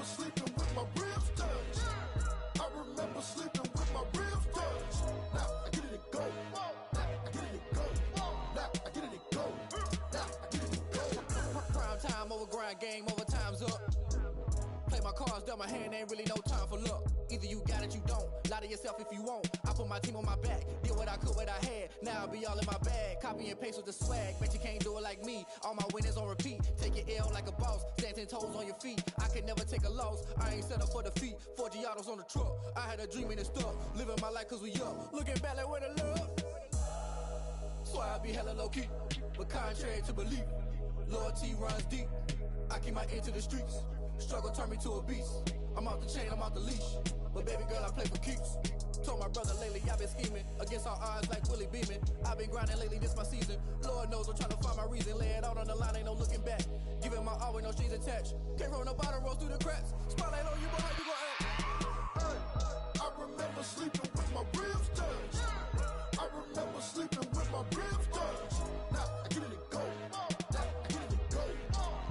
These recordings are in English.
remember sleeping with my ribs touched. I remember sleeping with my ribs touched. Now I get it and go. Now I get it and go. Now I get it and go. Now I get it and go. Prime time over grind game, over time's up. Play my cards, dealt my hand, ain't really no time for luck. Either you got it, you don't. Lie to yourself if you won't. I put my team on my back, did what I could, what I had. Now I be all in my bag, copy and paste with the swag. Bet you can't do it like me. All my winners on repeat. Take your L like a boss, stand 10 toes on your feet. I can never take a loss. I ain't set up for defeat. 4 Giottos on the truck. I had a dream and it stuck. Living my life cause we up. Looking back like where the love. So I be hella low key, but contrary to belief, loyalty runs deep. I keep my ear to the streets. Struggle turned me to a beast. I'm out the chain, I'm out the leash. But baby girl, I play for keeps. Told my brother lately, I've been scheming against all odds like Willie Beeman. I've been grinding lately, this my season. Lord knows I'm trying to find my reason. Lay it out on the line, ain't no looking back. Giving my all with no strings attached. Can't roll no bottom, rolls through the cracks. Spotlight on you, but how you gon' act? I remember sleeping with my ribs touched. I remember sleeping with my ribs touched. Now I get it and go. Now I get it and go.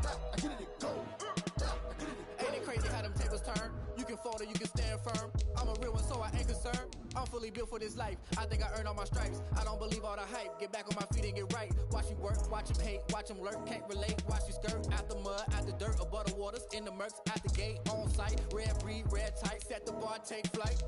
Now I get it and go. Ain't it crazy how them tables turn? You can fold or you can stand firm. I'm a real one, so I ain't concerned. I'm fully built for this life. I think I earned all my stripes. I don't believe all the hype. Get back on my feet and get right. Watch you work, watch him hate, watch him lurk. Can't relate, watch you skirt. Out the mud, out the dirt, above the waters, in the murks, out the gate, on site. Red breed, red tight, set the bar, take flight.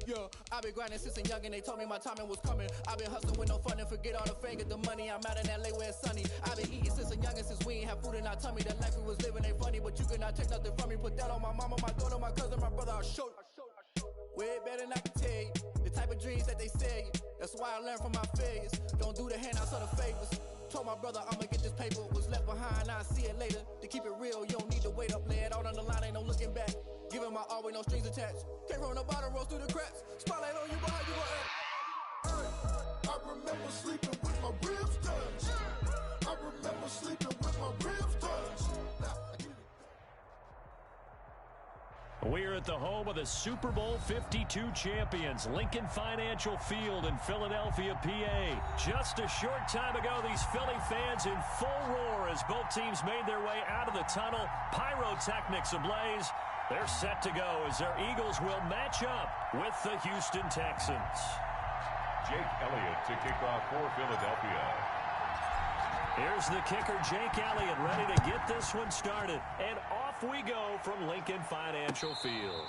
Yeah, I've been grinding since a young and they told me my timing was coming. I've been hustling with no fun and forget all the fame, get the money. I'm out in LA where it's sunny. I've been eating since a young and since we ain't have food in our tummy. The life we was living ain't funny, but you cannot take nothing from me. Put that on my mama, my daughter, my cousin, my brother, I'll show you. Way better than I can tell you. The type of dreams that they sell you. That's why I learned from my failures. Don't do the handouts or the favors. Told my brother I'ma get this paper. Was left behind, I'll see it later. To keep it real, you don't need to wait up. Lay it out on the line, ain't no looking back. Giving my all with no strings attached. Can't roll no bottom, rolls through the cracks. Spotlight on you, but how you gon' act? I remember sleeping with my ribs touched. I remember sleeping with my ribs touched. Now I get it. We're at the home of the Super Bowl 52 champions, Lincoln Financial Field in Philadelphia, PA. Just a short time ago, these Philly fans in full roar as both teams made their way out of the tunnel. Pyrotechnics ablaze. They're set to go as their Eagles will match up with the Houston Texans. Jake Elliott to kick off for Philadelphia. Here's the kicker, Jake Elliott, ready to get this one started. And off we go from Lincoln Financial Field.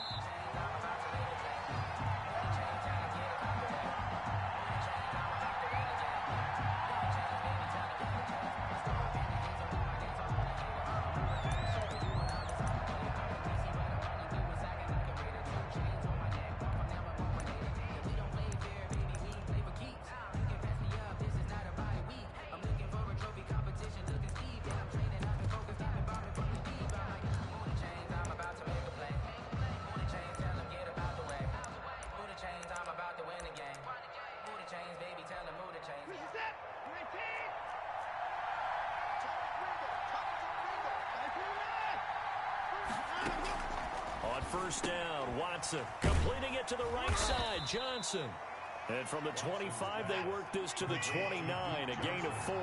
On first down, Watson completing it to the right side, Johnson. And from the 25, they work this to the 29, a gain of 4.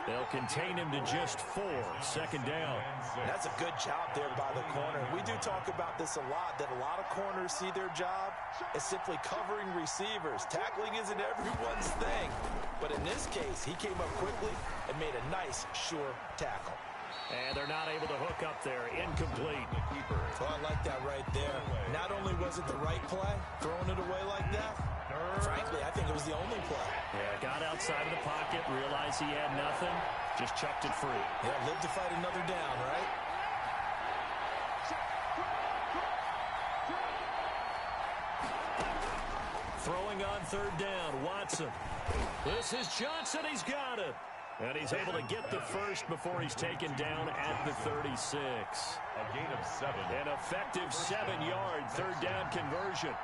They'll contain him to just 4. Second down. That's a good job there by the corner. We do talk about this a lot, that a lot of corners see their job as simply covering receivers. Tackling isn't everyone's thing. But in this case, he came up quickly and made a nice, sure tackle. And they're not able to hook up there. Incomplete. Well, I like that right there. Not only was it the right play, throwing it away like that, frankly, I think it was the only play. Yeah, got outside of the pocket, realized he had nothing, just chucked it free. Yeah, live to fight another down, right? Throwing on third down, Watson. This is Johnson, he's got it. And he's able to get the first before he's taken down at the 36. A gain of 7. An effective 7-yard third down conversion.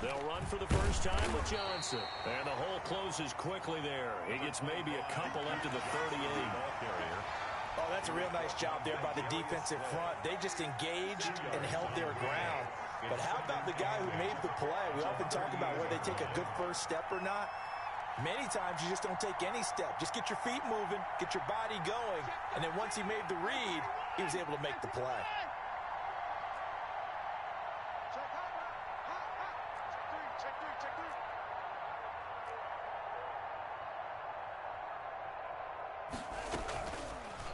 They'll run for the first time with Johnson. And the hole closes quickly there. He gets maybe a couple up to the 38. Oh, that's a real nice job there by the defensive front. They just engaged and held their ground. But how about the guy who made the play? We often talk about whether they take a good first step or not. Many times you just don't take any step. Just get your feet moving, get your body going, and then once he made the read, he was able to make the play.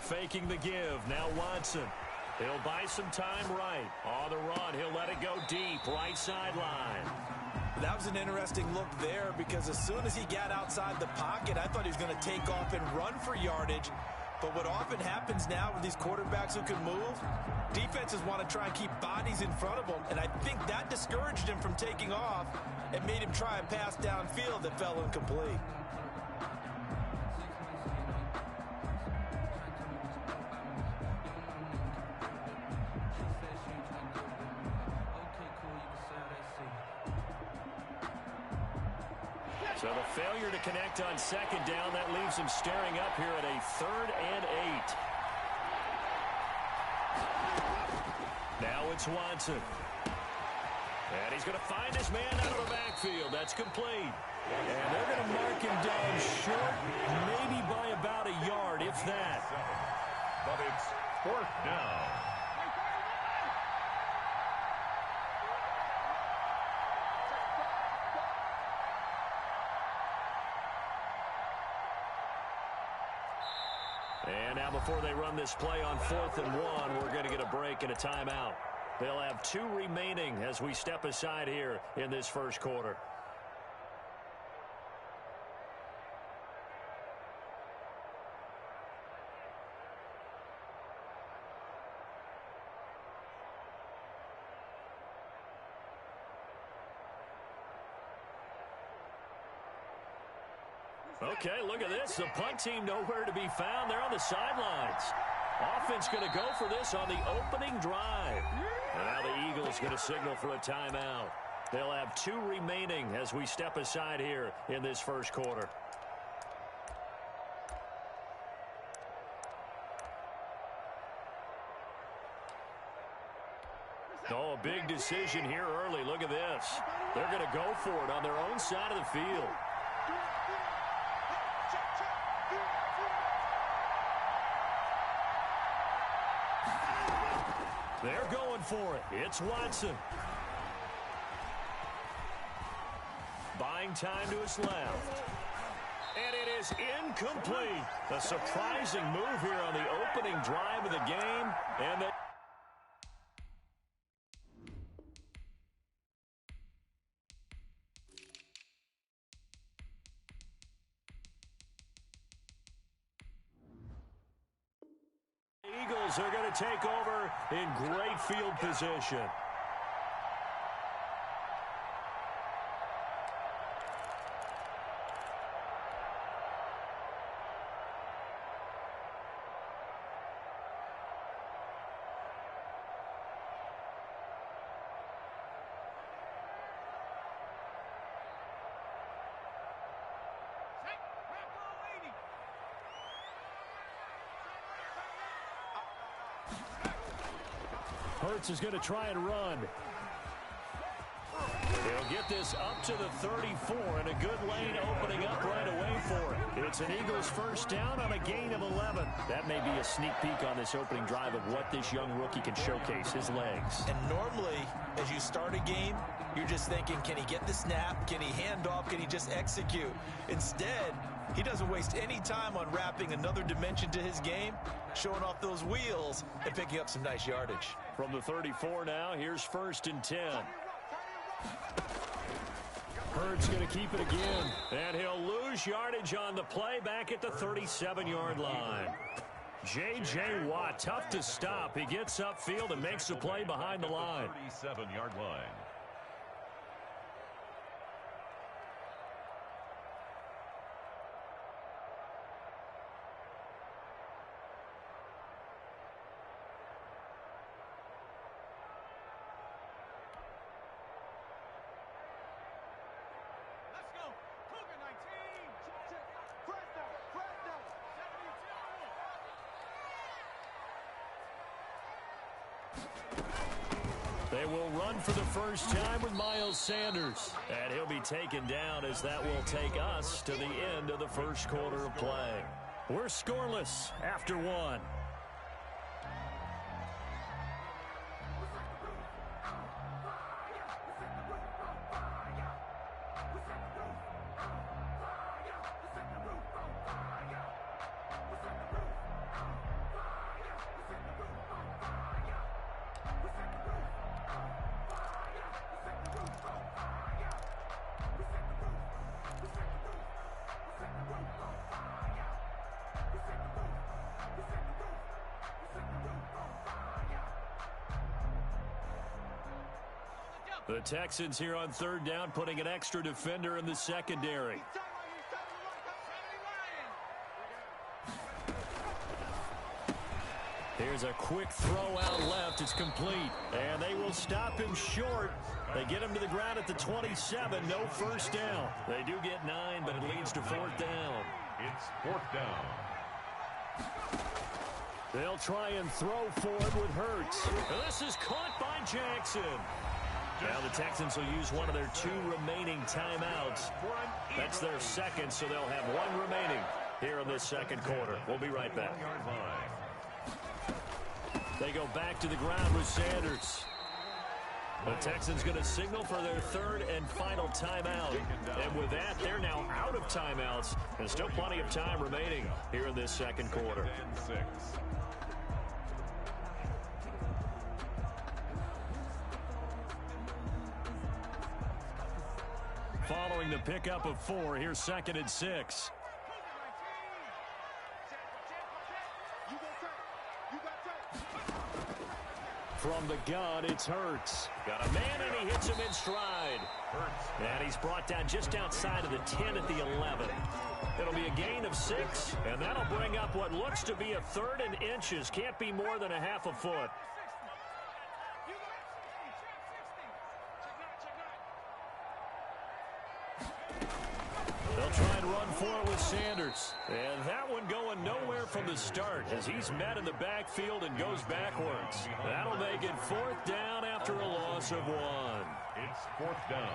Faking the give. Now Watson. He'll buy some time right. On the run, he'll let it go deep. Right sideline. That was an interesting look there because as soon as he got outside the pocket, I thought he was going to take off and run for yardage. But what often happens now with these quarterbacks who can move, defenses want to try and keep bodies in front of them. And I think that discouraged him from taking off and made him try a pass downfield that fell incomplete. So the failure to connect on second down, that leaves him staring up here at a 3rd and 8. Now it's Watson. And he's going to find his man out of the backfield. That's complete. And they're going to mark him down short, maybe by about a yard, if that. But it's 4th down. And now before they run this play on 4th and 1, we're going to get a break and a timeout. They'll have 2 remaining as we step aside here in this first quarter. Okay, look at this. The punt team nowhere to be found. They're on the sidelines. Offense going to go for this on the opening drive. And now the Eagles going to signal for a timeout. They'll have 2 remaining as we step aside here in this first quarter. Oh, a big decision here early. Look at this. They're going to go for it on their own side of the field. They're going for it. It's Watson. Buying time to his left. And it is incomplete. A surprising move here on the opening drive of the game. And the Eagles are going to take over in great field position. Hurts is going to try and run. He'll get this up to the 34, and a good lane opening up right away for it. It's an Eagles first down on a gain of 11. That may be a sneak peek on this opening drive of what this young rookie can showcase, his legs. And normally, as you start a game, you're just thinking, can he get the snap? Can he hand off? Can he just execute? Instead, he doesn't waste any time on wrapping another dimension to his game, showing off those wheels and picking up some nice yardage. From the 34 now, here's 1st and 10. Hurts going to keep it again, and he'll lose yardage on the play back at the 37-yard line. J.J. Watt, tough to stop. He gets upfield and makes the play behind the line. 37-yard line. They will run for the first time with Miles Sanders. And he'll be taken down as that will take us to the end of the first quarter of play. We're scoreless after one. The Texans here on third down, putting an extra defender in the secondary. Here's a quick throw out left. It's complete. And they will stop him short. They get him to the ground at the 27. No first down. They do get 9, but it leads to fourth down. It's fourth down. They'll try and throw for it with Hurts. This is caught by Jackson. Now the Texans will use one of their 2 remaining timeouts. That's their second, so they'll have 1 remaining here in this second quarter. We'll be right back. They go back to the ground with Sanders. The Texans going to signal for their 3rd and final timeout. And with that, they're now out of timeouts. There's still plenty of time remaining here in this second quarter. Following the pickup of 4, here's 2nd and 6. From the gun, it's Hurts. Got a man, and he hits him in stride. And he's brought down just outside of the 10 at the 11. It'll be a gain of 6, and that'll bring up what looks to be a 3rd and inches. Can't be more than a half a foot. They'll try and run for it with Sanders. And that one going nowhere from the start as he's met in the backfield and goes backwards. That'll make it 4th down after a loss of 1. It's 4th down.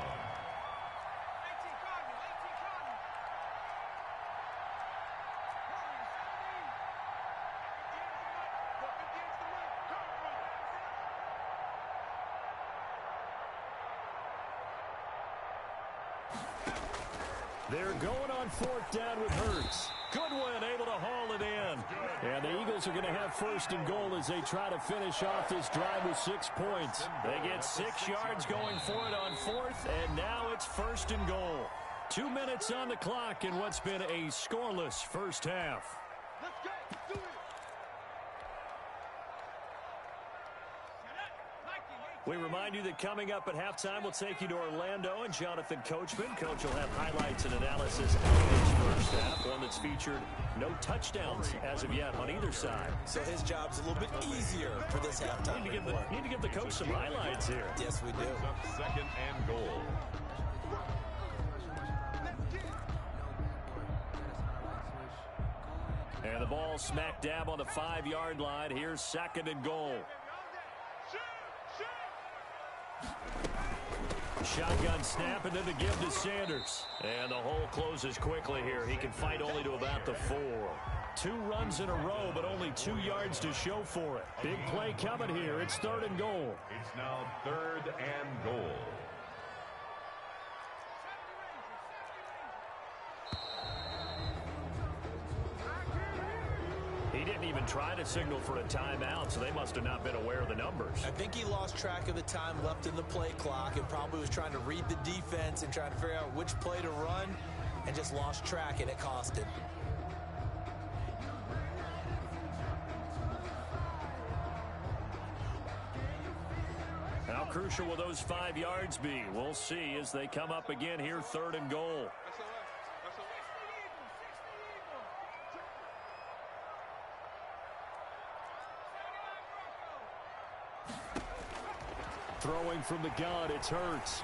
They're going on 4th down with Hurts. Goodwin able to haul it in. And the Eagles are going to have 1st and goal as they try to finish off this drive with 6 points. They get 6 yards going for it on 4th, and now it's 1st and goal. 2 minutes on the clock in what's been a scoreless first half. Let's go. Do it. We remind you that coming up at halftime, we'll take you to Orlando and Jonathan Coachman. Coach will have highlights and analysis of his first half, one that's featured no touchdowns as of yet on either side. So his job's a little bit easier for this halftime. Need to give the coach some highlights here. Yes, we do. 2nd and goal. And the ball smack dab on the 5-yard line. Here's 2nd and goal. Shotgun snap and then the give to Sanders. And the hole closes quickly here. He can fight only to about the 4. 2 runs in a row, but only 2 yards to show for it. Big play coming here. It's 3rd and goal. It's now 3rd and goal. He didn't even try to signal for a timeout, so they must have not been aware of the numbers. I think he lost track of the time left in the play clock and probably was trying to read the defense and trying to figure out which play to run and just lost track, and it cost him. How crucial will those 5 yards be? We'll see as they come up again here, 3rd and goal. Throwing from the gun, it's Hurts.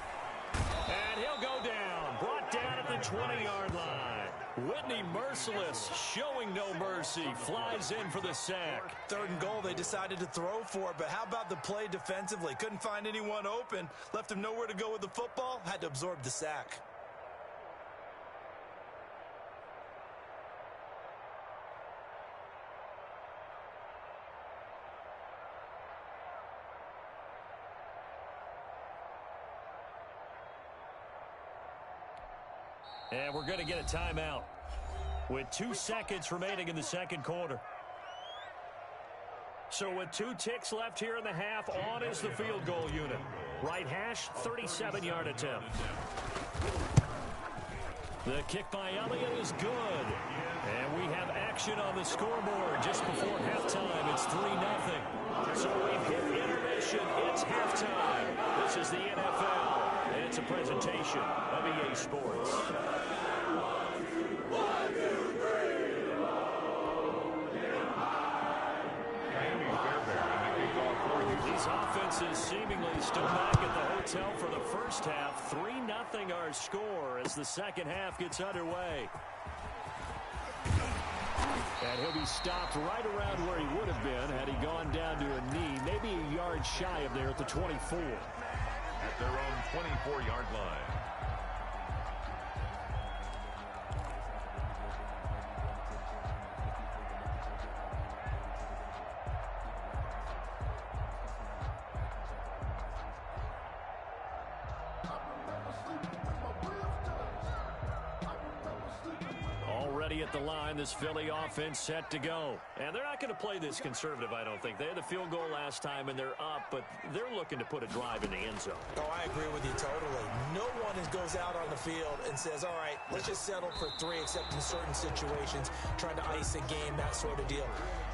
And he'll go down. Brought down at the 20-yard line. Whitney merciless, showing no mercy, flies in for the sack. 3rd and goal, they decided to throw for it, but how about the play defensively? Couldn't find anyone open, left him nowhere to go with the football, had to absorb the sack. And we're going to get a timeout with 2 seconds remaining in the second quarter. So with 2 ticks left here in the half, on is the field goal unit. Right hash, 37-yard attempt. The kick by Elliott is good. And we have action on the scoreboard just before halftime. It's 3-0. So we've hit intermission. It's halftime. This is the NFL. And it's a presentation of EA Sports. These offenses seemingly still back at the hotel for the first half. 3-0 our score as the second half gets underway. And he'll be stopped right around where he would have been had he gone down to a knee, maybe a yard shy of there at the 24. At their own 24-yard line. Already at the line, this Philly offense set to go. And they're not going to play this conservative, I don't think. They had the field goal last time, and they're up, but they're looking to put a drive in the end zone. Oh, I agree with you totally. No one goes out on the field and says, all right, let's just settle for 3, except in certain situations, trying to ice a game, that sort of deal.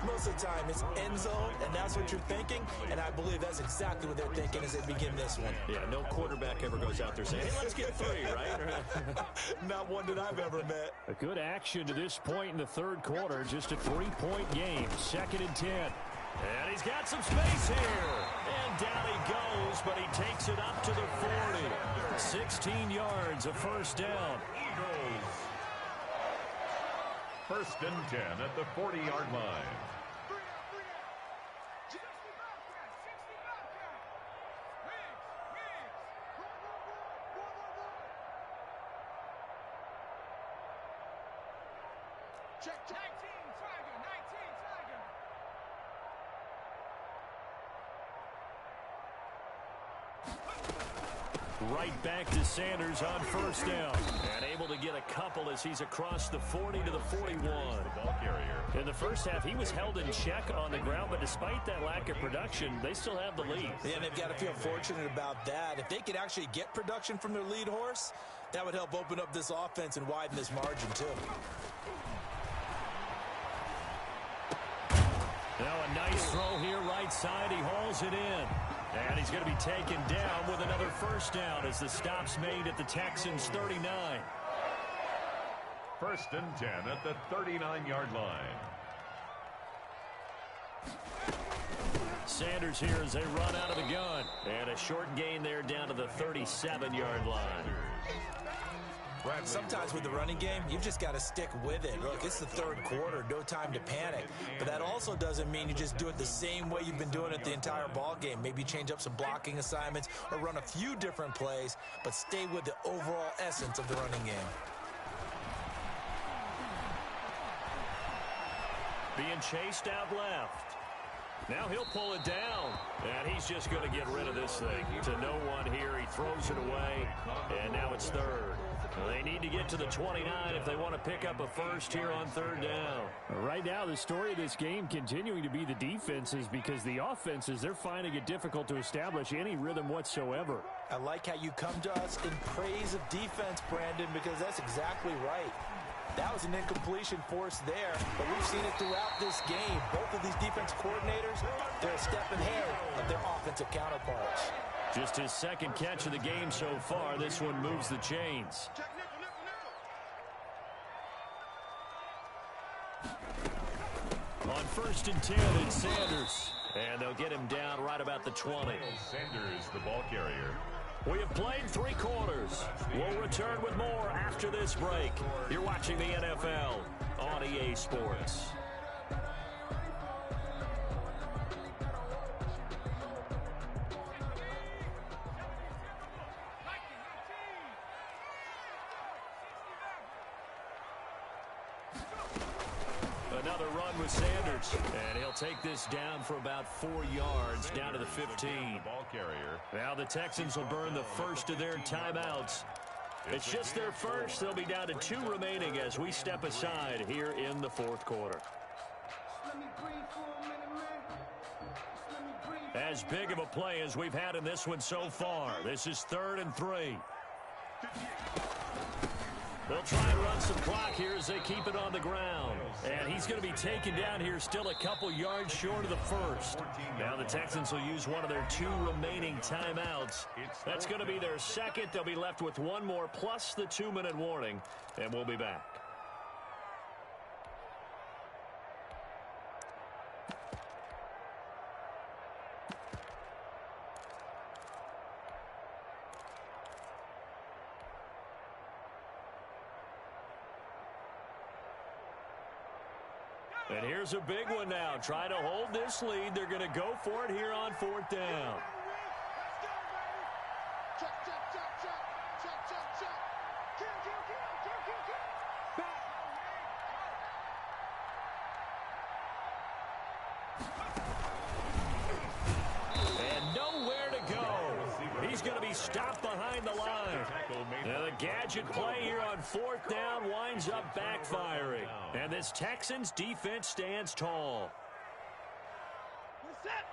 Most of the time, it's end zone, and that's what you're thinking, and I believe that's exactly what they're thinking as they begin this one. Yeah, no quarterback ever goes out there saying, hey, let's get 3, right? Not one that I've ever met. A good action to this point in the third quarter, just a 3-point game, 2nd and 10. And he's got some space here. And down he goes, but he takes it up to the 40. 16 yards, a first down. Eagles. 1st and 10 at the 40-yard line. Check, 19 Tiger, 19 Tiger. Right back to Sanders on first down. And able to get a couple as he's across the 40 to the 41. Ball carrier. In the first half, he was held in check on the ground, but despite that lack of production, they still have the lead. Yeah, and they've got to feel fortunate about that. If they could actually get production from their lead horse, that would help open up this offense and widen this margin, too. Now a nice throw here, right side. He hauls it in. And he's going to be taken down with another first down as the stop's made at the Texans' 39. 1st and 10 at the 39-yard line. Sanders here as they run out of the gun. And a short gain there down to the 37-yard line. Sometimes with the running game, you've just got to stick with it. Look, it's the third quarter, no time to panic. But that also doesn't mean you just do it the same way you've been doing it the entire ball game. Maybe change up some blocking assignments or run a few different plays, but stay with the overall essence of the running game. Being chased out left. Now he'll pull it down, and he's just going to get rid of this thing. To no one here, he throws it away, and now it's 3rd. They need to get to the 29 if they want to pick up a first here on 3rd down. Right now, the story of this game continuing to be the defenses, because the offenses, they're finding it difficult to establish any rhythm whatsoever. I like how you come to us in praise of defense, Brandon, because that's exactly right. That was an incompletion forced there, but we've seen it throughout this game. Both of these defense coordinators, they're a step ahead of their offensive counterparts. Just his 2nd catch of the game so far. This one moves the chains. On 1st and 10, it's Sanders. And they'll get him down right about the 20. Sanders, the ball carrier. We have played 3 quarters. We'll return with more after this break. You're watching the NFL on EA Sports. Another run with Sanders, and he'll take this down for about 4 yards, down to the 15. Now the Texans will burn the first of their timeouts. It's just their first. They'll be down to 2 remaining as we step aside here in the 4th quarter. As big of a play as we've had in this one so far. This is 3rd and 3. They'll try and run some clock here as they keep it on the ground. And he's going to be taken down here still a couple yards short of the first. Now the Texans will use one of their 2 remaining timeouts. That's going to be their second. They'll be left with 1 more plus the 2-minute warning. And we'll be back. And here's a big one now. Try to hold this lead. They're going to go for it here on 4th down. And nowhere to go. He's going to be stopped behind the line. Now the gadget play here on 4th down winds up backfiring. And this Texans defense stands tall.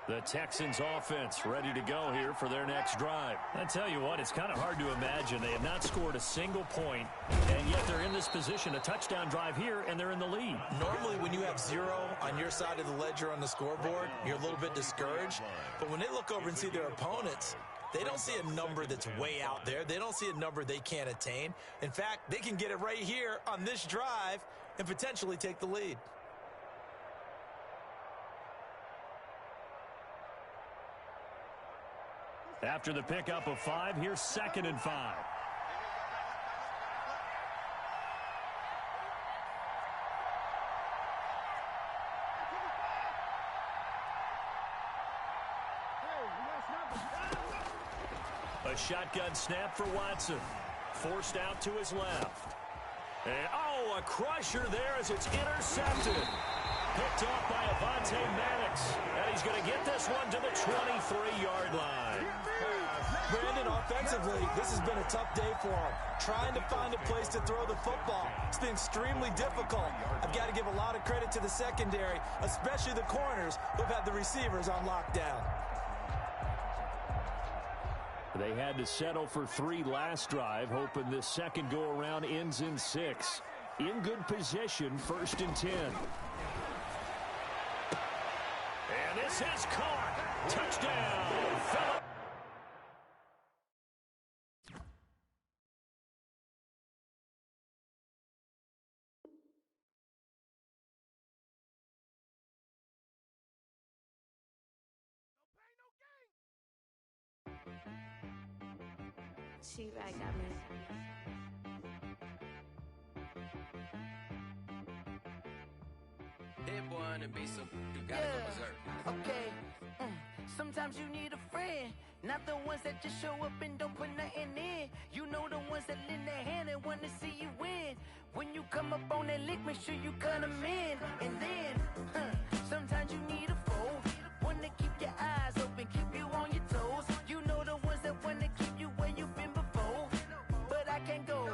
The Texans offense ready to go here for their next drive. I tell you what, it's kind of hard to imagine. They have not scored a single point, and yet they're in this position, a touchdown drive here, and they're in the lead. Normally when you have 0 on your side of the ledger on the scoreboard, you're a little bit discouraged. But when they look over and see their opponents, they don't see a number that's way out there. They don't see a number they can't attain. In fact, they can get it right here on this drive and potentially take the lead. After the pickup of 5, here's 2nd and 5. A shotgun snap for Watson. Forced out to his left. And, oh, a crusher there as it's intercepted. Picked off by Avonte Maddox. And he's going to get this one to the 23-yard line. Brandon, offensively, this has been a tough day for him. Trying to find a place to throw the football. It's been extremely difficult. I've got to give a lot of credit to the secondary, especially the corners who've had the receivers on lockdown. They had to settle for 3 last drive, hoping this second go-around ends in 6. In good position, 1st and 10. And this is caught. Touchdown. She right got me. Hit boy on the beat, so you gotta go berserk. Okay. Sometimes you need a friend, not the ones that just show up and don't put nothing in. You know the ones that lend their hand and want to see you win. When you come up on that lick, make sure you cut them in. And then, sometimes you need a foe, one to keep your eyes open, keep you on your toes. You know the ones that want to keep you where you've been before. But I can't go,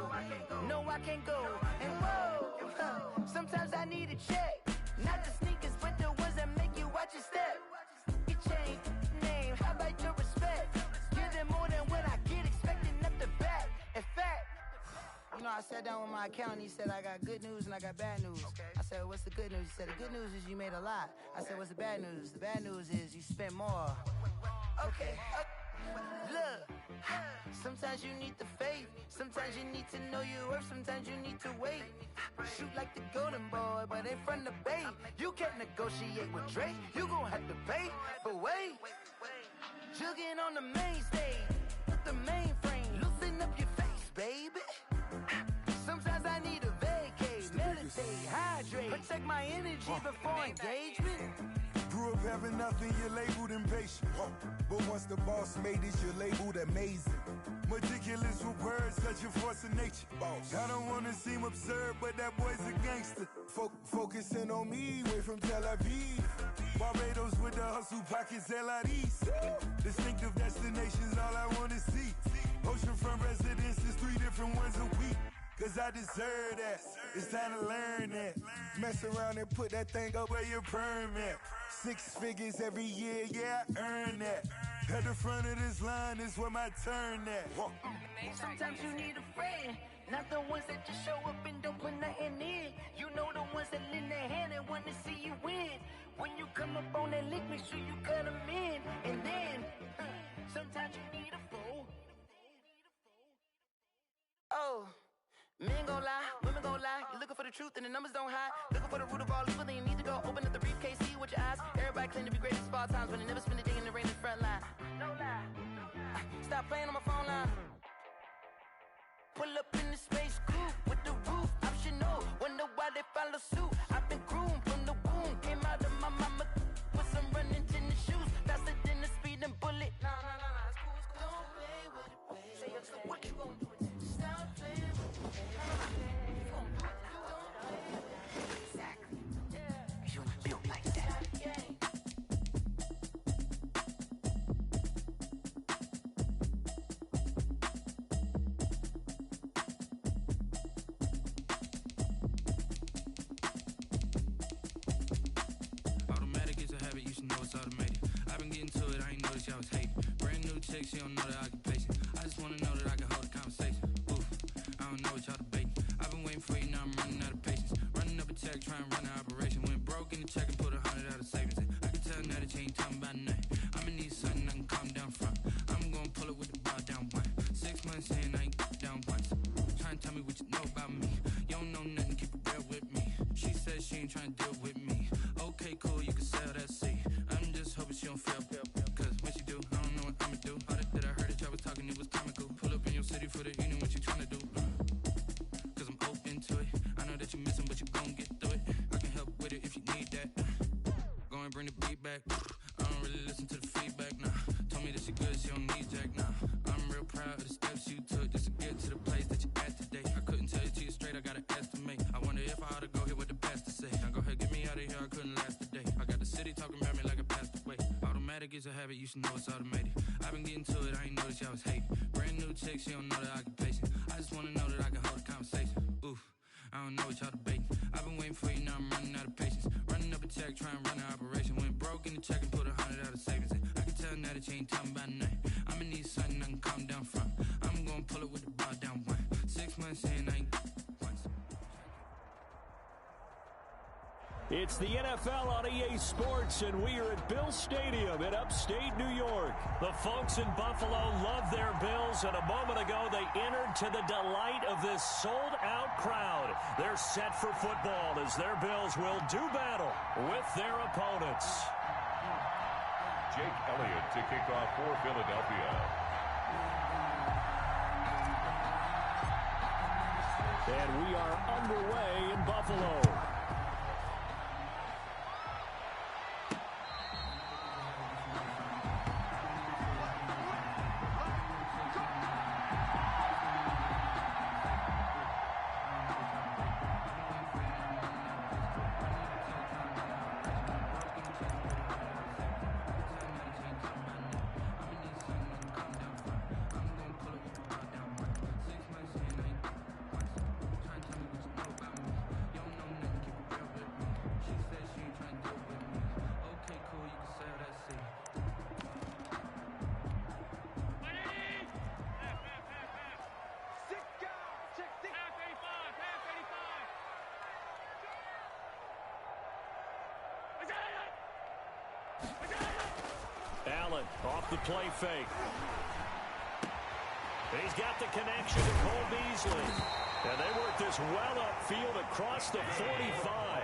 no I can't go. And whoa, sometimes I need a check. Not the sneakers, but the ones that make you watch your step. Your chain, name, how about your respect? Give them more than what I get, expecting up the back. In fact, you know, I sat down with my accountant. He said, I got good news and I got bad news. I said, what's the good news? He said, the good news is you made a lot. I said, what's the bad news? The bad news is you spent more. Okay. Look, sometimes you need the faith. Sometimes you need to know your worth. Sometimes you need to wait. Shoot like the golden boy, but ain't from the bay. You can't negotiate with Drake. You gon' have to pay. But wait, jugging on the main stage. the mainframe. Loosen up your face, baby. Sometimes I need a vacate, meditate, hydrate, protect my energy before engagement. Grew up having nothing, you're labeled impatient. But once the boss made it, you're labeled amazing. Meticulous with words, such a force of nature. I don't wanna seem absurd, but that boy's a gangster. Focusing on me, way from Tel Aviv. Barbados with the hustle pockets, LIDs. Distinctive destinations, all I wanna see. Oceanfront residences, 3 different ones a week. Cause I deserve that, it's time to learn that. Mess around and put that thing up where your permit. 6 figures every year, yeah, I earn that. At the front of this line is where my turn at. Sometimes you need a friend, not the ones that just show up and don't put nothing in. You know the ones that lend their hand and want to see you win. When you come up on that lick, make sure you cut them in. And then, sometimes you need a fool. Oh. Men gon' lie, women gon' lie. You're looking for the truth and the numbers don't hide. Looking for the root of all evil, then you need to go open up the briefcase, see with your eyes. Everybody claim to be greatest of all times, but they never spend a day in the rain in the front line. No lie. Stop playing on my phone line. Pull up in the space coupe with the roof optional. Wonder why they follow suit. I've been groomed from the womb. Came out of my mama with some running tennis shoes. Faster than the speeding bullet. No, it's cool, it's cool. Don't play with it, baby. Say yo, so what you gon' do? Stop playing with it. Automatic is a habit, you should know it's automated. I've been getting to it, I ain't noticed y'all was hating. Brand new chick, she don't know the occupation. I just wanna know that I can hold a conversation. Oof, I don't know what y'all debating. I've been waiting for you, now I'm running out of patience. Running up a check, trying to run an operation. Went broke in the check and put 100 out of savings in. I can tell now that you ain't talking about nothing. I'ma need something I can calm down from. I'm gonna pull it with the bar down one. 6 months in, I ain't down once. Trying to tell me what you know about me. You don't know nothing, keep it real with me. She says she ain't trying to deal with me. Okay, cool, you can sell that seat. I'm just hoping she don't fail. Cause when she do, I don't know what I'ma do. All that I heard that y'all was talking, it was comical. Pull up in your city for the evening, what you trying to do? Cause I'm open to it. I know that you're missing, but you gon' get through it. I can help with it if you need that. Go and bring the beat back. I don't really listen to the feedback, nah. Told me that she good, she don't need jack, nah. I'm real proud of the steps you took just to get to the place that you at today. I couldn't tell you to you straight, I gotta estimate. I wonder if I ought to go here with the pastor say. Now go ahead, get me out of here, I couldn't last today. I got the city talking about me like a passed away. Automatic is a habit, you should know it's automated. I've been getting to it, I ain't noticed y'all was hating. Brand new chick, she don't know the occupation. I just wanna know that I can hold a conversation. Oof, I don't know what y'all debating. I've been waiting for you, now I'm running out of patience. Running up a check, trying to run an operation. Went broke in the check and put 100 out of savings in. I can tell now that you ain't talking about nothing. I'ma need something I can calm down from. I'm gonna pull it with the bar down one. 6 months in, I ain't once. It's the NFL on EA Sports, and we are at Bill Stadium in upstate New York. The folks in Buffalo love their Bills, and a moment ago they entered to the delight of this sold-out crowd. They're set for football as their Bills will do battle with their opponents. Jake Elliott to kick off for Philadelphia. And we are underway in Buffalo. Allen off the play fake. He's got the connection to Cole Beasley. And they work this well upfield across the 45.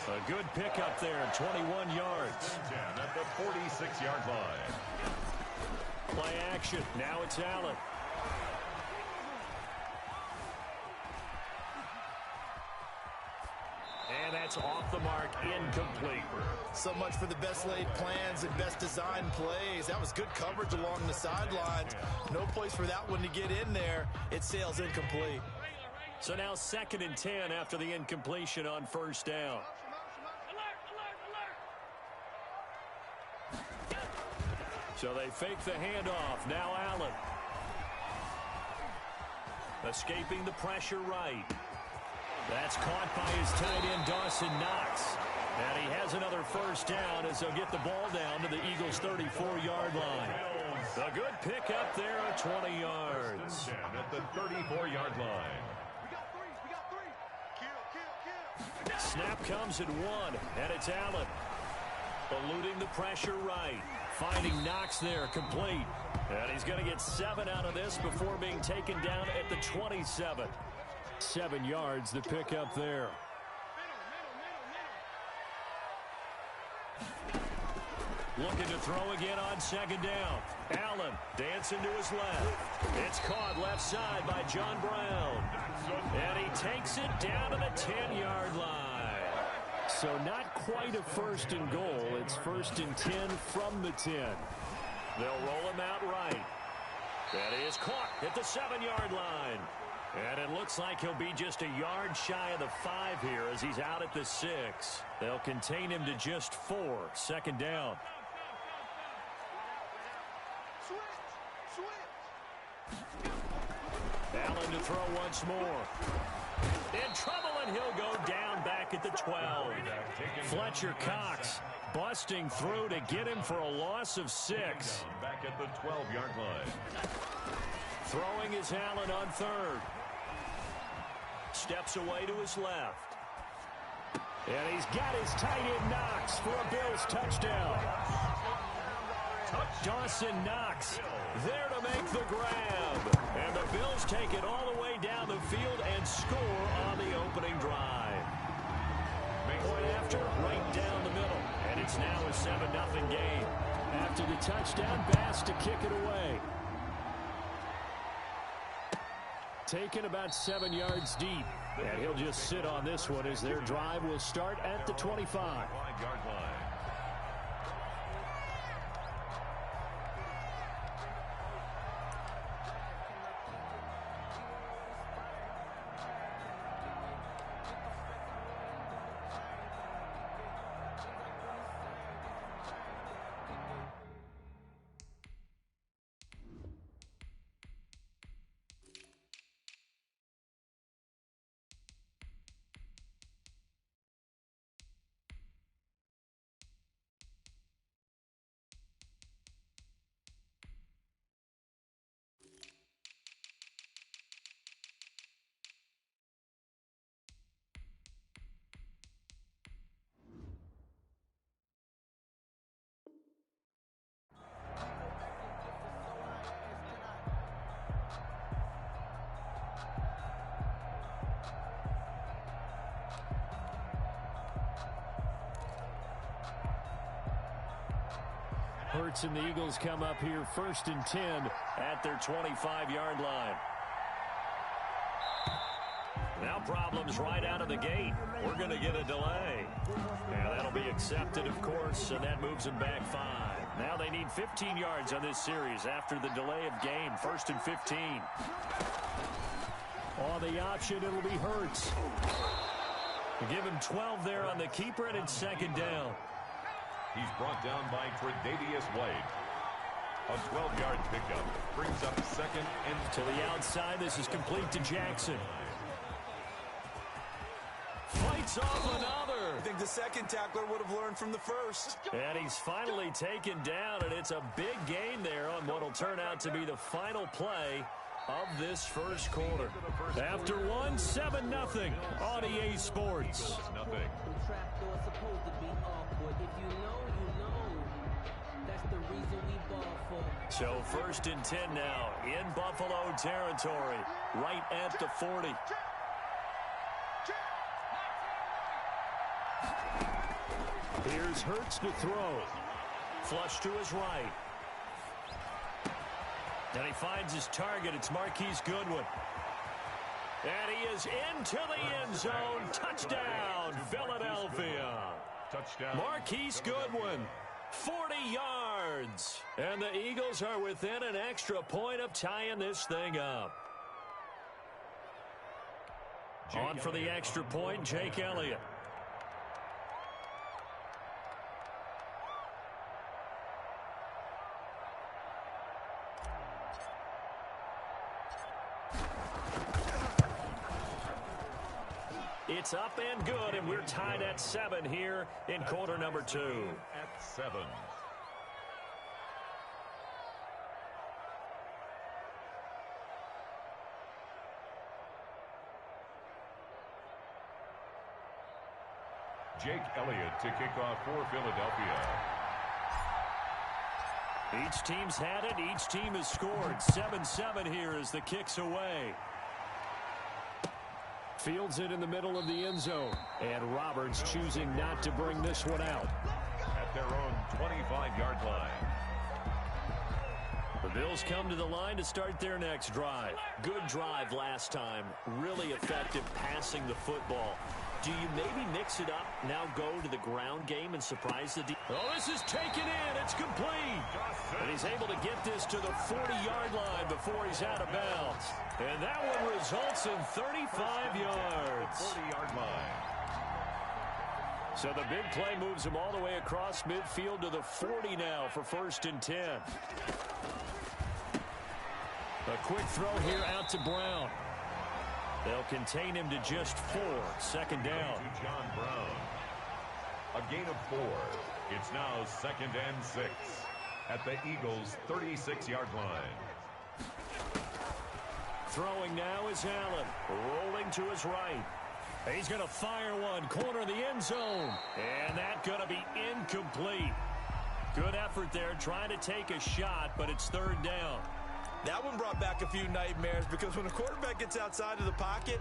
A good pickup there, 21 yards. At the 46-yard line. Play action. Now it's Allen. And that's off the mark, incomplete. So much for the best laid plans and best design plays. That was good coverage along the sidelines. No place for that one to get in there. It sails incomplete. So now 2nd and 10 after the incompletion on first down. So they fake the handoff. Now Allen. Escaping the pressure right. That's caught by his tight end, Dawson Knox. And he has another first down as they'll get the ball down to the Eagles' 34-yard line. A good pickup there at 20 yards. At the 34-yard line. Snap comes at 1, and it's Allen. Eluding the pressure right. Finding Knox there, complete. And he's going to get 7 out of this before being taken down at the 27. 7 yards, the pickup there. Looking to throw again on 2nd down. Allen dancing to his left. It's caught left side by John Brown. And he takes it down to the 10-yard line. So not quite a 1st and goal. It's 1st and 10 from the 10. They'll roll him out right. And he is caught at the 7-yard line. And it looks like he'll be just a yard shy of the 5 here as he's out at the 6. They'll contain him to just 4. 2nd down. Allen to throw once more. In trouble, and he'll go down back at the 12. Fletcher Cox busting through to get him for a loss of 6. Back at the 12-yard line. Throwing is Allen on 3rd. Steps away to his left. And he's got his tight end Knox for a Bills touchdown. Dawson Knox there to make the grab. And the Bills take it all the way down the field and score on the opening drive. Point after, right down the middle. And it's now a 7-0 game. After the touchdown, Bass to kick it away. Taken about 7 yards deep. And he'll just sit on this one as their drive will start at the 25. 5-yard line. Hurts and the Eagles come up here 1st and 10 at their 25-yard line. Now problems right out of the gate. We're going to get a delay. And that'll be accepted, of course, and that moves them back 5. Now they need 15 yards on this series after the delay of game. 1st and 15. On the option, it'll be Hurts. Give him 12 there on the keeper, and it's 2nd down. He's brought down by Tre'Davious White. A 12-yard pickup brings up 2nd and to the outside. This is complete to Jackson. Fights off another. I think the second tackler would have learned from the first. And he's finally taken down, and it's a big gain there on what will turn out to be the final play of this first quarter. After 7-0 on EA Sports. So 1st and 10 now in Buffalo territory, right at the 40. Here's Hurts to throw. Flush to his right. And he finds his target. It's Marquise Goodwin. And he is into the end zone. Touchdown, Philadelphia. Touchdown. Marquise Goodwin, 40 yards. And the Eagles are within an extra point of tying this thing up. On for the extra point, Jake Elliott. It's up and good, and we're tied at 7 here in quarter number 2. At 7. Jake Elliott to kick off for Philadelphia. Each team's had it. Each team has scored. 7-7 here as the kick's away. Fields it in the middle of the end zone. And Roberts choosing not to bring this one out. At their own 25-yard line. The Bills come to the line to start their next drive. Good drive last time. Really effective passing the football. Do you maybe mix it up, now go to the ground game and surprise the defense? Oh, this is taken in. It's complete. And he's able to get this to the 40-yard line before he's out of bounds. And that one results in 35 yards. 40-yard line. So the big play moves him all the way across midfield to the 40 now for 1st and 10. A quick throw here out to Brown. They'll contain him to just 4. 2nd down. To John Brown. A gain of 4. It's now 2nd and 6 at the Eagles' 36-yard line. Throwing now is Allen. Rolling to his right. He's going to fire one. Corner of the end zone. And that's going to be incomplete. Good effort there trying to take a shot, but it's 3rd down. That one brought back a few nightmares because when a quarterback gets outside of the pocket,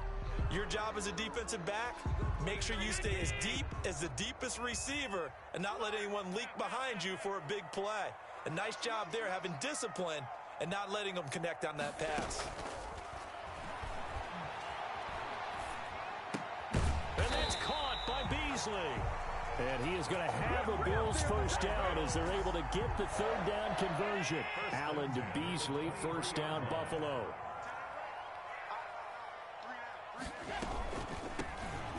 your job as a defensive back, make sure you stay as deep as the deepest receiver and not let anyone leak behind you for a big play. A nice job there having discipline and not letting them connect on that pass. And that's caught by Beasley. And he is going to have a Bills 1st down as they're able to get the 3rd down conversion. Allen to Beasley, 1st down Buffalo.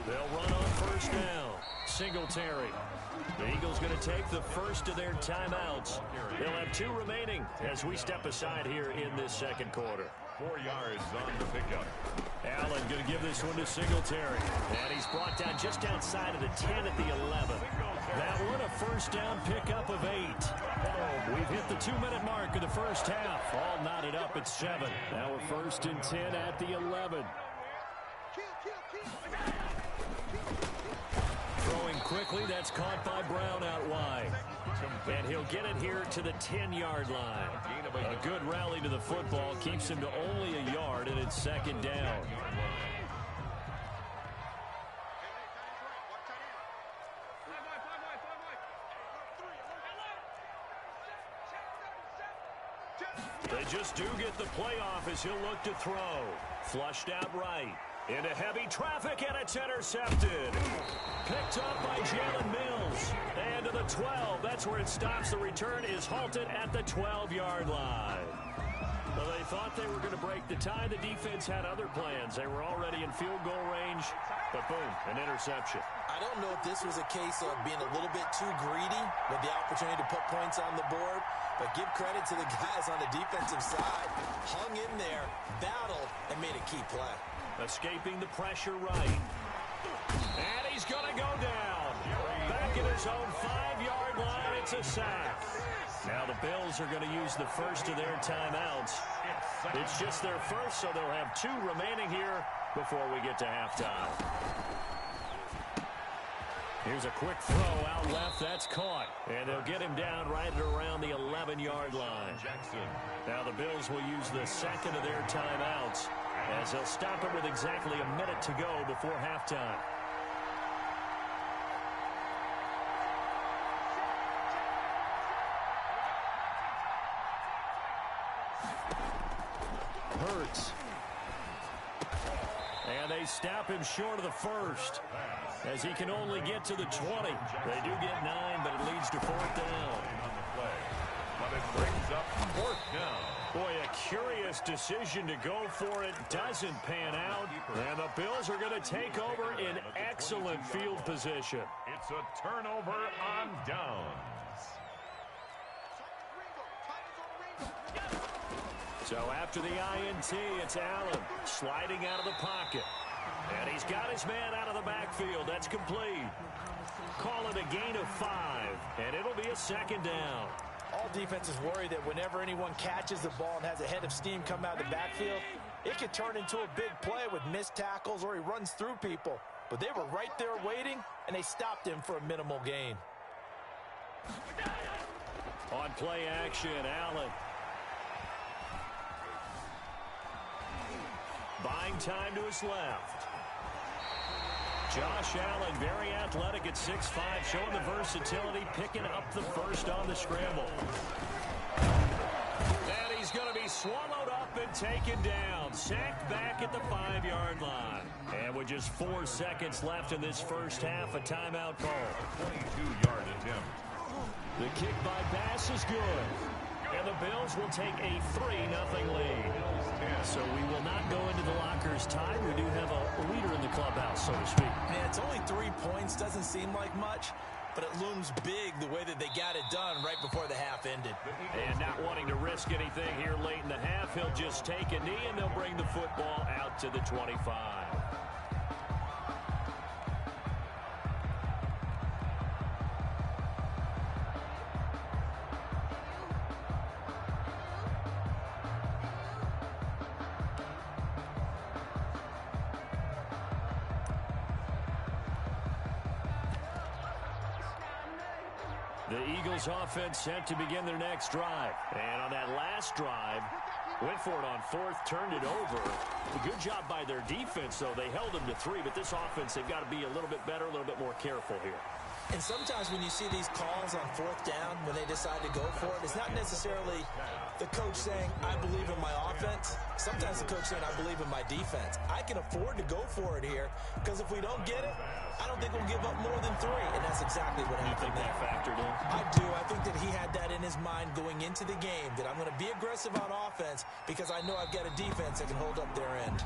They'll run on 1st down. Singletary. The Eagles going to take the first of their timeouts. They'll have 2 remaining as we step aside here in this 2nd quarter. 4 yards on the pickup. Allen going to give this one to Singletary. And he's brought down just outside of the 10 at the 11. That one a 1st down pickup of 8. We've hit the 2-minute mark of the 1st half. All knotted up at 7. Now a 1st and 10 at the 11. Throwing quickly, that's caught by Brown out wide. And he'll get it here to the 10-yard line. A good rally to the football keeps him to only a yard, and it's 2nd down. They just do get the playoff as he'll look to throw. Flushed out right. Into heavy traffic, and it's intercepted. Picked up by Jalen Mills. And to the 12. That's where it stops. The return is halted at the 12-yard line. Well, they thought they were going to break the tie. The defense had other plans. They were already in field goal range. But boom, an interception. I don't know if this was a case of being a little bit too greedy with the opportunity to put points on the board. But give credit to the guys on the defensive side. Hung in there, battled, and made a key play. Escaping the pressure right. And he's going to go down. Back at his own 5-yard line, it's a sack. Now the Bills are going to use the first of their timeouts. It's just their first, so they'll have 2 remaining here before we get to halftime. Here's a quick throw out left. That's caught. And they'll get him down right at around the 11-yard line. Now the Bills will use the second of their timeouts as they'll stop it with exactly a minute to go before halftime. stop him short of the first, as he can only get to the 20. They do get 9, but it leads to 4th down. But it brings up 4th down. Boy, a curious decision to go for it. Doesn't pan out. And the Bills are going to take over in excellent field position. It's a turnover on downs. So after the INT, it's Allen sliding out of the pocket. And he's got his man out of the backfield. That's complete. Call it a gain of 5, and it'll be a 2nd down. All defenses worry that whenever anyone catches the ball and has a head of steam come out of the backfield, it could turn into a big play with missed tackles or he runs through people. But they were right there waiting, and they stopped him for a minimal gain. On play action, Allen. Buying time to his left. Josh Allen, very athletic at 6'5", showing the versatility, picking up the first on the scramble. And he's going to be swallowed up and taken down. Sacked back at the 5-yard line. And with just 4 seconds left in this first half, a timeout call. 22-yard attempt. The kick by Bass is good. And the Bills will take a 3-0 lead. So we will not go into the lockers tied. We do have a leader in the clubhouse, so to speak. Man, it's only 3 points. Doesn't seem like much, but it looms big the way that they got it done right before the half ended. And not wanting to risk anything here late in the half, he'll just take a knee, and they'll bring the football out to the 25. The Eagles offense set to begin their next drive. And on that last drive, went for it on 4th, turned it over. A good job by their defense, though. They held them to 3, but this offense, they've got to be a little bit better, a little bit more careful here. And sometimes when you see these calls on 4th down, when they decide to go for it, it's not necessarily the coach saying, I believe in my offense. Sometimes the coach saying, I believe in my defense. I can afford to go for it here, because if we don't get it, I don't think we'll give up more than 3, and that's exactly what happened. You think that factored in? I do. I think that he had that in his mind going into the game, that I'm going to be aggressive on offense because I know I've got a defense that can hold up their end.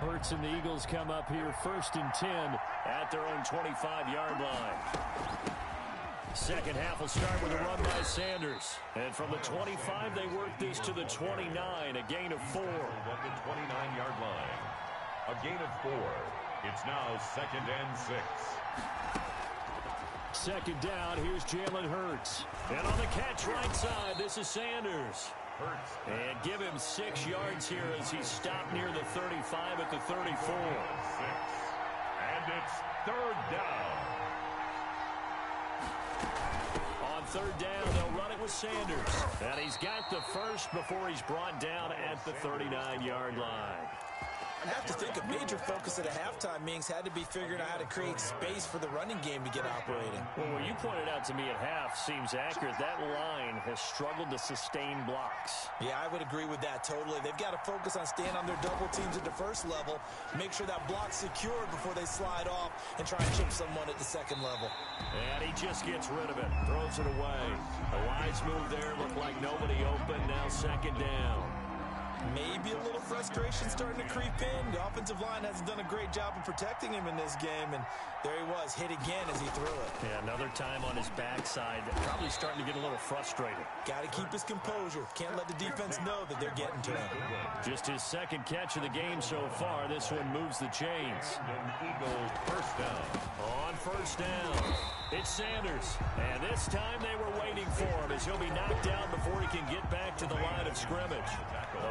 Hurts and the Eagles come up here 1st and 10 at their own 25-yard line. Second half will start with a run by Sanders. And from the 25, they work this to the 29, a gain of 4. At the 29-yard line. A gain of 4. It's now 2nd and 6. Second down, here's Jalen Hurts. And on the catch right side, this is Sanders. And give him 6 yards here as he stopped near the 35 at the 34. 6. And it's 3rd down. On 3rd down, they'll run it with Sanders. And he's got the first before he's brought down at the 39-yard line. I have to think a major focus at a halftime means had to be figuring out how to create space for the running game to get operating. Well, what you pointed out to me at half seems accurate. That line has struggled to sustain blocks. Yeah, I would agree with that totally. They've got to focus on staying on their double teams at the first level, make sure that block's secured before they slide off and try and chip someone at the second level. And he just gets rid of it, throws it away. A wise move there, looked like nobody open, now 2nd down. Maybe a little frustration starting to creep in. The offensive line hasn't done a great job of protecting him in this game, and there he was, hit again as he threw it. Yeah, another time on his backside, probably starting to get a little frustrated. Got to keep his composure. Can't let the defense know that they're getting to him. Just his 2nd catch of the game so far. This one moves the chains. An Eagles 1st down. On 1st down, it's Sanders. And this time they were waiting for him as he'll be knocked down before he can get back to the line of scrimmage.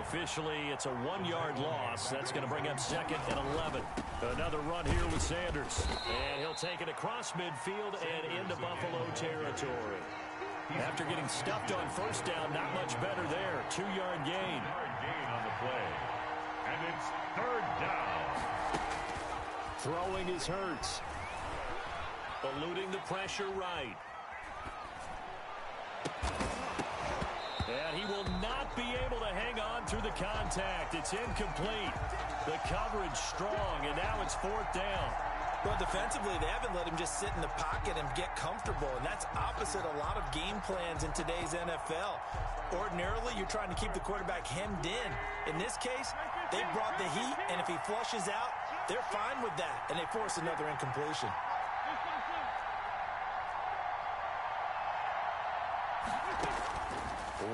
Officially, it's a 1-yard loss. That's going to bring up 2nd and 11. Another run here with Sanders. And he'll take it across midfield and into Buffalo territory. After getting stuffed on first down, not much better there. 2-yard gain. 2-yard gain on the play. And it's third down. Throwing is Hurts. Eluding the pressure right. And he will not be able to hang on through the contact. It's incomplete. The coverage strong, and now it's fourth down. Well, defensively, they haven't let him just sit in the pocket and get comfortable, and that's opposite a lot of game plans in today's NFL. Ordinarily, you're trying to keep the quarterback hemmed in. In this case, they brought the heat, and if he flushes out, they're fine with that, and they force another incompletion.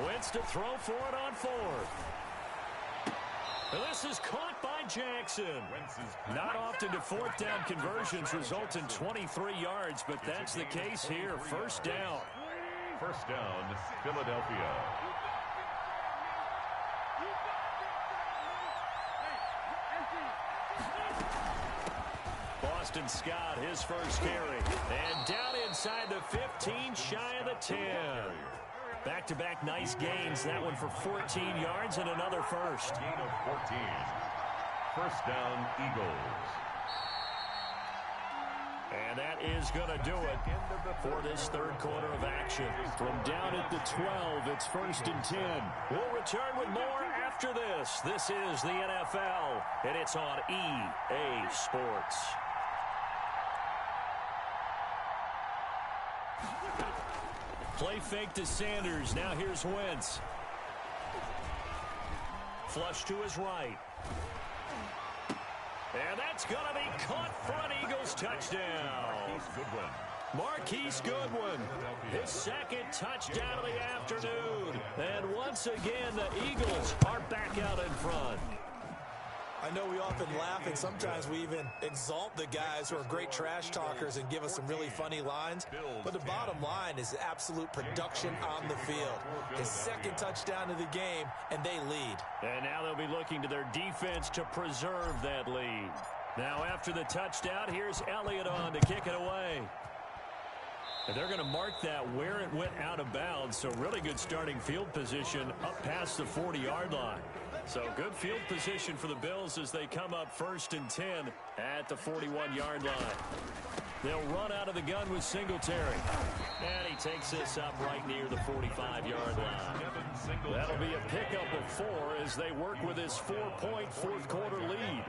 Wentz to throw for it on fourth. This is caught by Jackson. Not often do fourth down conversions result in 23 yards, but that's the case here. First down. First down, Philadelphia. Boston Scott, his first carry. And down inside the 15, shy of the 10. Back-to-back nice gains. That one for 14 yards and another first. Gain of 14. First down, Eagles. And that is going to do it for this third quarter of action. From down at the 12, it's first and 10. We'll return with more after this. This is the NFL, and it's on EA Sports. Play fake to Sanders. Now here's Wentz. Flush to his right. And that's going to be caught for an Eagles touchdown. Marquise Goodwin, his second touchdown of the afternoon. And once again, the Eagles are back out in front. I know we often laugh, and sometimes we even exalt the guys who are great trash talkers and give us some really funny lines. But the bottom line is absolute production on the field. His second touchdown of the game, and they lead. And now they'll be looking to their defense to preserve that lead. Now after the touchdown, here's Elliott on to kick it away. And they're going to mark that where it went out of bounds. So really good starting field position up past the 40-yard line. So good field position for the Bills as they come up first and 10 at the 41-yard line. They'll run out of the gun with Singletary. And he takes this up right near the 45-yard line. That'll be a pickup of 4 as they work with his 4-point fourth quarter lead.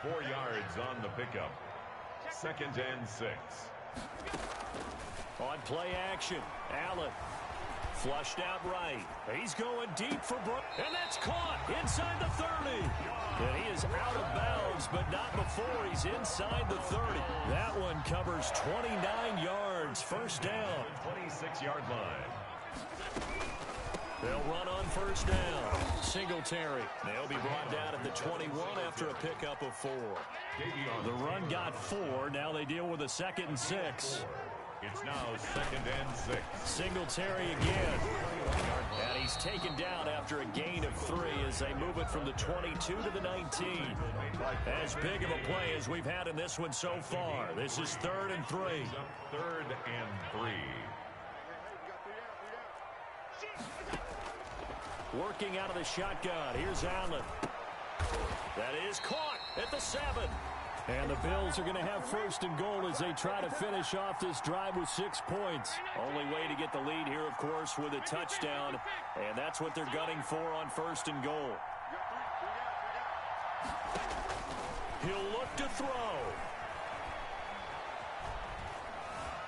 4 yards on the pickup. Second and 6. On play action, Allen. Flushed out right. He's going deep for Brooks. And that's caught inside the 30. And he is out of bounds, but not before he's inside the 30. That one covers 29 yards. First down. 26-yard line. They'll run on first down. Singletary. They'll be brought down at the 21 after a pickup of 4. The run got 4. Now they deal with a second and 6. It's now second and 6. Singletary again. And he's taken down after a gain of 3 as they move it from the 22 to the 19. As big of a play as we've had in this one so far. This is third and 3. Third and 3. Working out of the shotgun. Here's Allen. That is caught at the 7. And the Bills are going to have first and goal as they try to finish off this drive with 6 points. Only way to get the lead here, of course, with a touchdown. And that's what they're gunning for on first and goal. He'll look to throw.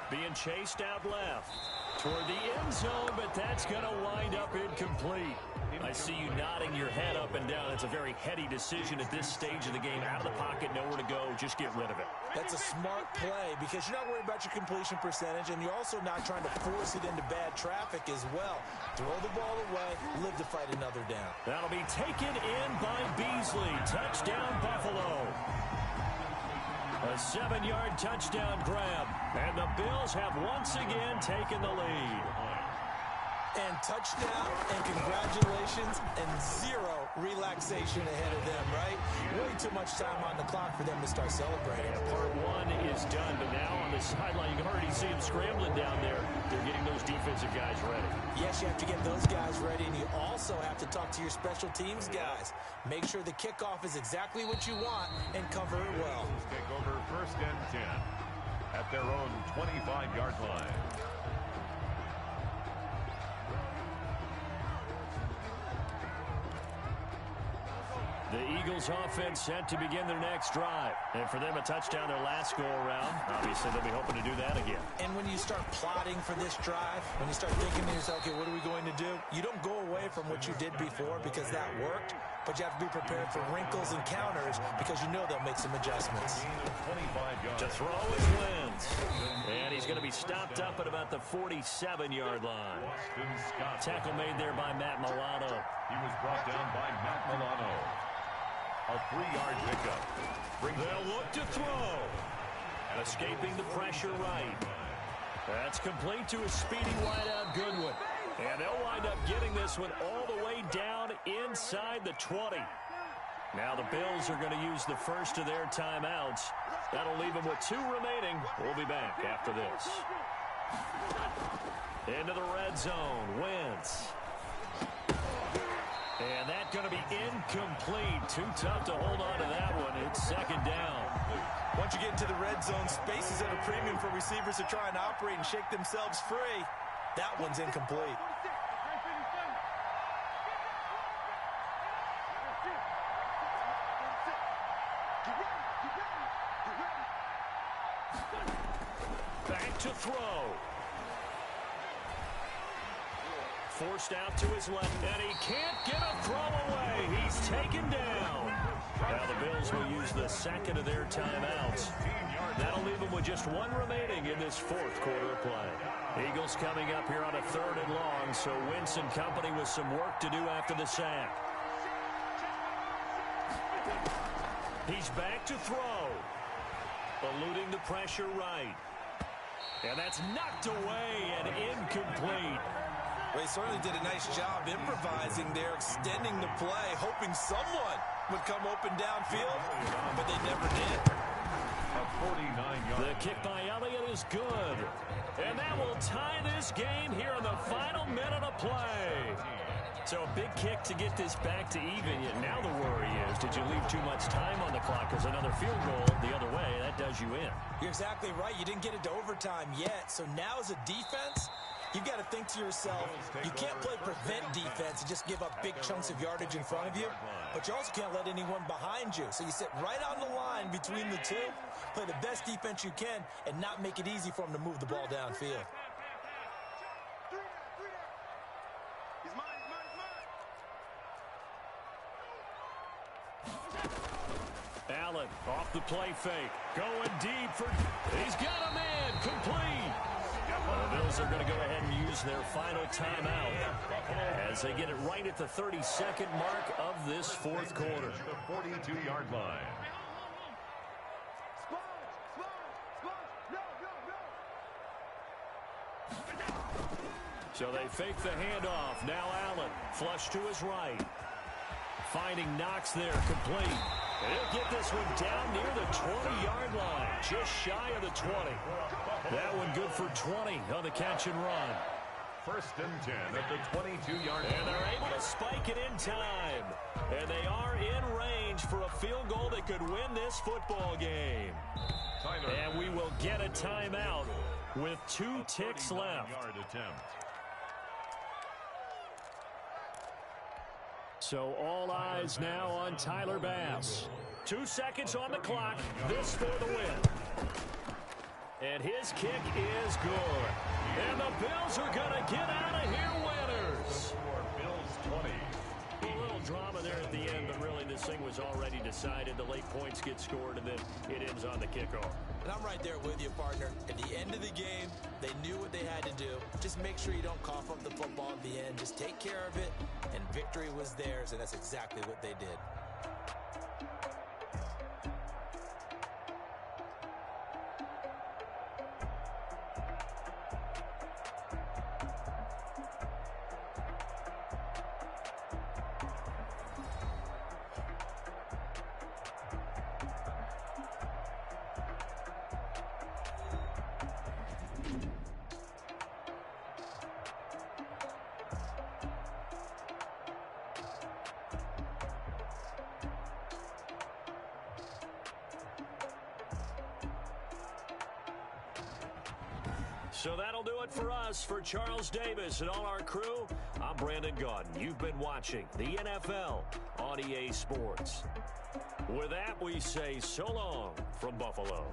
Being chased out left toward the end zone, but that's going to wind up incomplete. I see you nodding your head up and down. It's a very heady decision at this stage of the game. Out of the pocket, nowhere to go. Just get rid of it. That's a smart play because you're not worried about your completion percentage, and you're also not trying to force it into bad traffic as well. Throw the ball away, live to fight another down. That'll be taken in by Beasley. Touchdown, Buffalo. A 7-yard touchdown grab. And the Bills have once again taken the lead. And touchdown, and congratulations, and zero relaxation ahead of them, right? Way too much time on the clock for them to start celebrating. Part one is done, but now on the sideline, you can already see them scrambling down there. They're getting those defensive guys ready. Yes, you have to get those guys ready, and you also have to talk to your special teams guys. Make sure the kickoff is exactly what you want and cover it well. Take over 1st and 10 at their own 25-yard line. The Eagles offense set to begin their next drive. And for them, a touchdown their last go-around. Obviously, they'll be hoping to do that again. And when you start plotting for this drive, when you start thinking to yourself, okay, what are we going to do? You don't go away from what you did before because that worked, but you have to be prepared for wrinkles and counters because you know they'll make some adjustments. To throw is Wentz. And he's going to be stopped up at about the 47-yard line. Tackle made there by Matt Milano. He was brought down by Matt Milano. A 3-yard pickup. They'll look to throw. And escaping the pressure right. That's complete to a speedy wideout Goodwin. And they'll wind up getting this one all the way down inside the 20. Now the Bills are going to use the first of their timeouts. That'll leave them with 2 remaining. We'll be back after this. Into the red zone. Wentz. And that's going to be incomplete. Too tough to hold on to that one. It's 2nd down. Once you get into the red zone, space is at a premium for receivers to try and operate and shake themselves free. That one's incomplete. Back to throw. Forced out to his left, and he can't get a throw away. He's taken down. Now the Bills will use the second of their timeouts. That'll leave them with just 1 remaining in this 4th quarter of play. Eagles coming up here on a 3rd and long, so Wentz and company with some work to do after the sack. He's back to throw. Eluding the pressure right. And that's knocked away and incomplete. Well, he certainly did a nice job improvising there, extending the play, hoping someone would come open downfield, but they never did. A 49-yard. The kick by Elliott is good. And that will tie this game here in the final minute of play. So a big kick to get this back to even. Yet now the worry is, did you leave too much time on the clock? Because another field goal the other way, that does you in. You're exactly right. You didn't get it to overtime yet. So now as a defense, you've got to think to yourself, you can't play prevent defense and just give up big chunks of yardage in front of you, but you also can't let anyone behind you. So you sit right on the line between the two, play the best defense you can, and not make it easy for them to move the ball downfield. Allen off the play fake. Going deep for... He's got a man. Complete. The Bills are going to go ahead and use their final timeout as they get it right at the 32nd mark of this 4th quarter. The 42-yard line. So they fake the handoff. Now Allen, flush to his right. Finding Knox there, complete. And he'll get this one down near the 20-yard line, just shy of the 20. That one good for 20 on the catch and run. 1st and 10 at the 22-yard line. And they're able to spike it in time. And they are in range for a field goal that could win this football game. And we will get a timeout with 2 ticks left. So all eyes now on Tyler Bass. 2 seconds on the clock. This for the win. And his kick is good. And the Bills are going to get out of here winners. Bills 20. A little drama there at the end, but really this thing was already decided. The late points get scored, and then it ends on the kickoff. And I'm right there with you, partner. At the end of the game, they knew what they had to do. Just make sure you don't cough up the football at the end. Just take care of it, and victory was theirs, and that's exactly what they did. So that'll do it for us. For Charles Davis and all our crew, I'm Brandon Gaudin. You've been watching the NFL on EA Sports. With that, we say so long from Buffalo.